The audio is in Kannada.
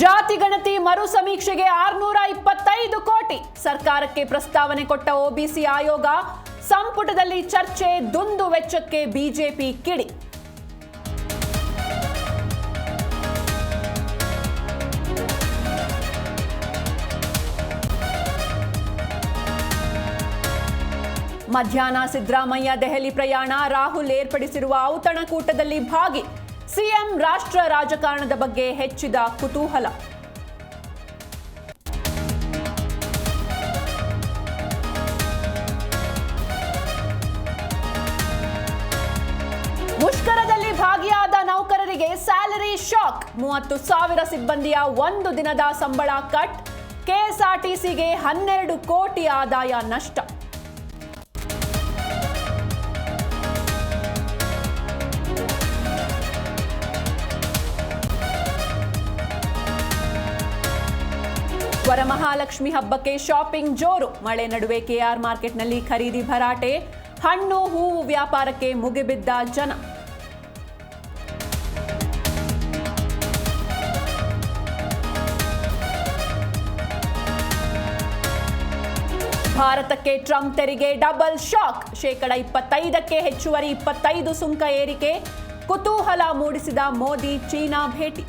ಜಾತಿ ಗಣತಿ ಮರು ಸಮೀಕ್ಷೆಗೆ 625 ಕೋಟಿ ಸರ್ಕಾರಕ್ಕೆ ಪ್ರಸ್ತಾವನೆ ಕೊಟ್ಟ ಒಬಿಸಿ ಆಯೋಗ. ಸಂಪುಟದಲ್ಲಿ ಚರ್ಚೆ, ದುಂದು ವೆಚ್ಚಕ್ಕೆ ಬಿಜೆಪಿ ಕಿಡಿ. ಮಧ್ಯಾಹ್ನ ಸಿದ್ದರಾಮಯ್ಯ ದೆಹಲಿ ಪ್ರಯಾಣ, ರಾಹುಲ್ ಏರ್ಪಡಿಸಿರುವ ಔತಣಕೂಟದಲ್ಲಿ ಭಾಗಿ. ಸಿಎಂ ರಾಷ್ಟ್ರ ರಾಜಕಾರಣದ ಬಗ್ಗೆ ಹೆಚ್ಚಿದ ಕುತೂಹಲ. ಮುಷ್ಕರದಲ್ಲಿ ಭಾಗಿಯಾದ ನೌಕರರಿಗೆ ಸ್ಯಾಲರಿ ಶಾಕ್. 30,000 ಸಿಬ್ಬಂದಿಯ ಒಂದು ದಿನದ ಸಂಬಳ ಕಟ್. ಕೆಎಸ್ಆರ್ಟಿಸಿಗೆ 12 ಕೋಟಿ ಆದಾಯ ನಷ್ಟ. ವರಮಹಾಲಕ್ಷ್ಮಿ ಹಬ್ಬಕ್ಕೆ ಶಾಪಿಂಗ್ ಜೋರು. ಮಳೆ ನಡುವೆ ಕೆಆರ್ ಮಾರ್ಕೆಟ್ನಲ್ಲಿ ಖರೀದಿ ಭರಾಟೆ. ಹಣ್ಣು ಹೂವು ವ್ಯಾಪಾರಕ್ಕೆ ಮುಗಿಬಿದ್ದ ಜನ. ಭಾರತಕ್ಕೆ ಟ್ರಂಪ್ ತೆರಿಗೆ ಡಬಲ್ ಶಾಕ್. 25%ಕ್ಕೆ ಹೆಚ್ಚುವರಿ 25 ಸುಂಕ ಏರಿಕೆ. ಕುತೂಹಲ ಮೂಡಿಸಿದ ಮೋದಿ ಚೀನಾ ಭೇಟಿ.